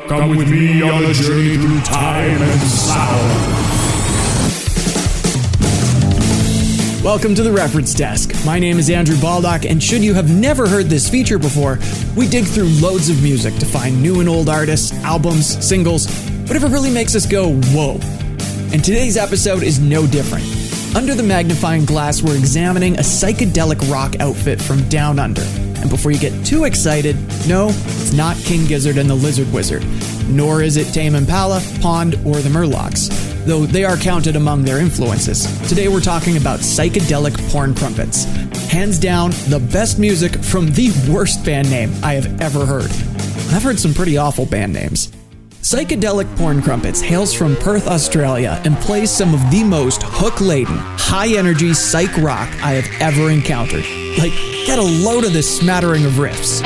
Come with me on a journey through time and sound. Welcome to the Reference Desk. My name is Andrew Baldock, and should you have never heard this feature before, we dig through loads of music to find new and old artists, albums, singles, whatever really makes us go, whoa. And today's episode is no different. Under the magnifying glass, we're examining a psychedelic rock outfit from Down Under. And before you get too excited, no, it's not King Gizzard and the Lizard Wizard, nor is it Tame Impala, Pond, or the Murlocs, though they are counted among their influences. Today we're talking about psychedelic porn crumpets. Hands down, the best music from the worst band name I have ever heard. I've heard some pretty awful band names. Psychedelic Porn Crumpets hails from Perth, Australia, and plays some of the most hook-laden, high-energy psych rock I have ever encountered. Like, get a load of this smattering of riffs.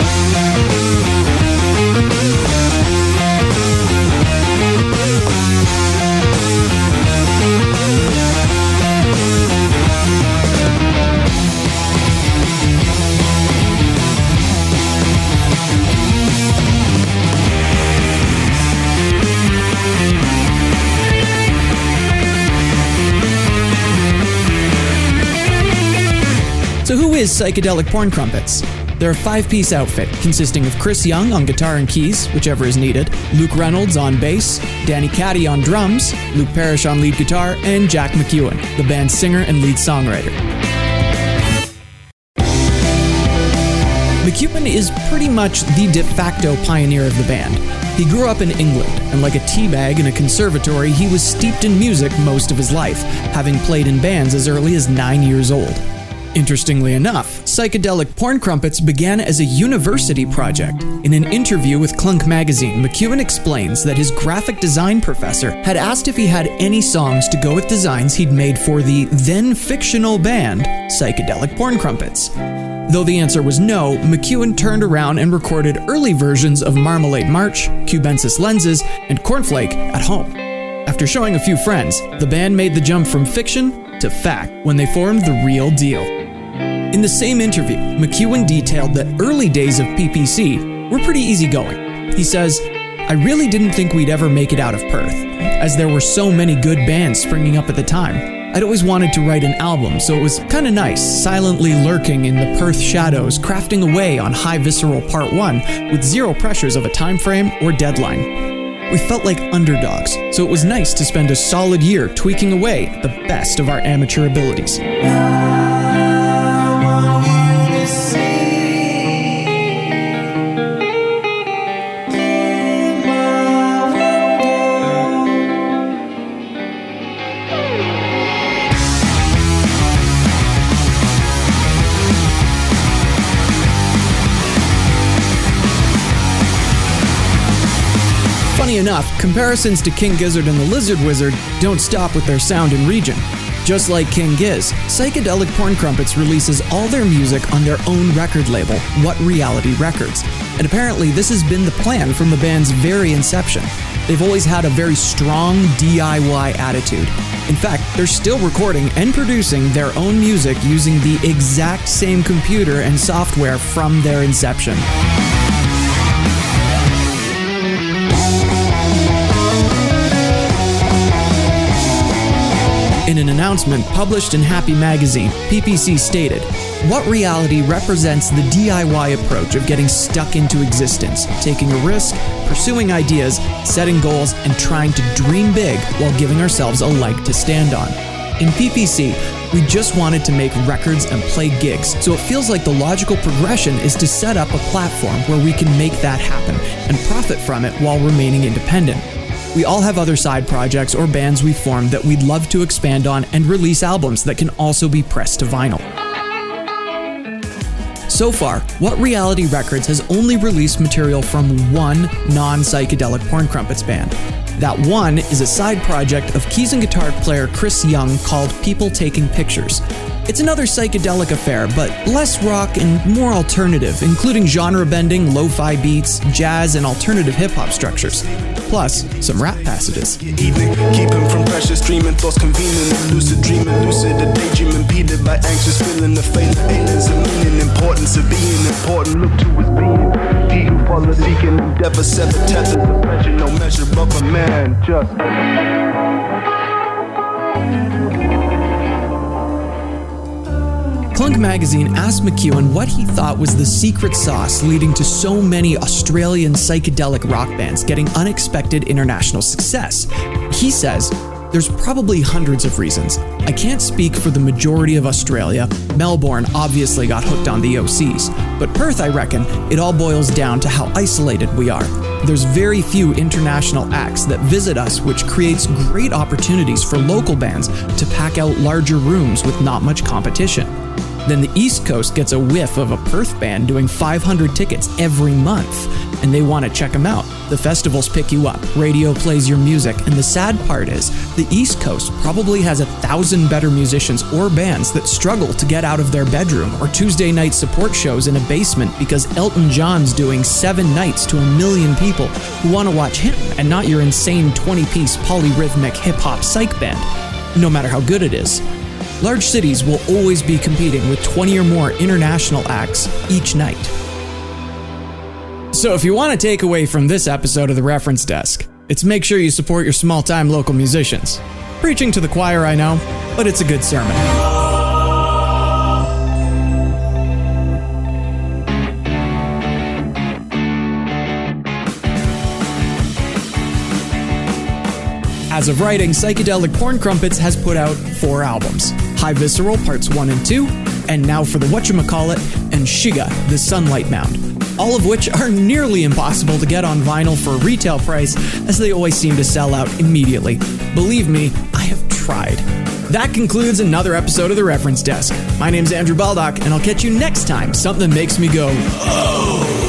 So who is Psychedelic Porn Crumpets? They're a 5-piece outfit consisting of Chris Young on guitar and keys, whichever is needed, Luke Reynolds on bass, Danny Caddy on drums, Luke Parrish on lead guitar, and Jack McEwen, the band's singer and lead songwriter. McEwen is pretty much the de facto pioneer of the band. He grew up in England, and like a teabag in a conservatory, he was steeped in music most of his life, having played in bands as early as 9 years old. Interestingly enough, Psychedelic Porn Crumpets began as a university project. In an interview with Clunk magazine, McEwen explains that his graphic design professor had asked if he had any songs to go with designs he'd made for the then-fictional band, Psychedelic Porn Crumpets. Though the answer was no, McEwen turned around and recorded early versions of Marmalade March, Cubensis Lenses, and Cornflake at home. After showing a few friends, the band made the jump from fiction to fact when they formed The Real Deal. In the same interview, McEwen detailed that early days of PPC were pretty easygoing. He says, "I really didn't think we'd ever make it out of Perth, as there were so many good bands springing up at the time. I'd always wanted to write an album, so it was kinda nice, silently lurking in the Perth shadows, crafting away on High Visceral Part 1 with zero pressures of a time frame or deadline. We felt like underdogs, so it was nice to spend a solid year tweaking away at the best of our amateur abilities." Funny enough, comparisons to King Gizzard and the Lizard Wizard don't stop with their sound and region. Just like King Giz, Psychedelic Porn Crumpets releases all their music on their own record label, What Reality Records. And apparently this has been the plan from the band's very inception. They've always had a very strong DIY attitude. In fact, they're still recording and producing their own music using the exact same computer and software from their inception. In an announcement published in Happy Magazine, PPC stated, "What Reality represents the DIY approach of getting stuck into existence, taking a risk, pursuing ideas, setting goals, and trying to dream big while giving ourselves a leg to stand on. In PPC, we just wanted to make records and play gigs, so it feels like the logical progression is to set up a platform where we can make that happen and profit from it while remaining independent. We all have other side projects or bands we formed that we'd love to expand on and release albums that can also be pressed to vinyl." So far, What Reality Records has only released material from one non-Psychedelic Porn Crumpets band. That one is a side project of keys and guitar player Chris Young called People Taking Pictures. It's another psychedelic affair, but less rock and more alternative, including genre-bending, lo-fi beats, jazz, and alternative hip-hop structures. Plus, some rap passages. Keep him from precious dreaming, thoughts convening, lucid dreaming, lucid a daydream impeded by anxious feeling, the fate of aliens, the meaning, importance of being important, look to his being. He who follows seeking endeavor, sever tethers, oppression, measure of a man just. Clunk magazine asked McEwen what he thought was the secret sauce leading to so many Australian psychedelic rock bands getting unexpected international success. He says, "There's probably hundreds of reasons. I can't speak for the majority of Australia. Melbourne obviously got hooked on the OCs. But Perth, I reckon, it all boils down to how isolated we are. There's very few international acts that visit us, which creates great opportunities for local bands to pack out larger rooms with not much competition. Then the East Coast gets a whiff of a Perth band doing 500 tickets every month, and they want to check them out. The festivals pick you up, radio plays your music, and the sad part is, the East Coast probably has 1,000 better musicians or bands that struggle to get out of their bedroom or Tuesday night support shows in a basement because Elton John's doing 7 nights to 1 million people who want to watch him and not your insane 20-piece polyrhythmic hip-hop psych band, no matter how good it is. Large cities will always be competing with 20 or more international acts each night." So if you want to take away from this episode of The Reference Desk, it's make sure you support your small-time local musicians. Preaching to the choir, I know, but it's a good sermon. As of writing, Psychedelic Porn Crumpets has put out 4 albums: High Visceral Parts 1 and 2, and now for the Whatchamacallit, and Shiga, the Sunlight Mound, all of which are nearly impossible to get on vinyl for retail price, as they always seem to sell out immediately. Believe me, I have tried. That concludes another episode of The Reference Desk. My name's Andrew Baldock, and I'll catch you next time something makes me go, oh!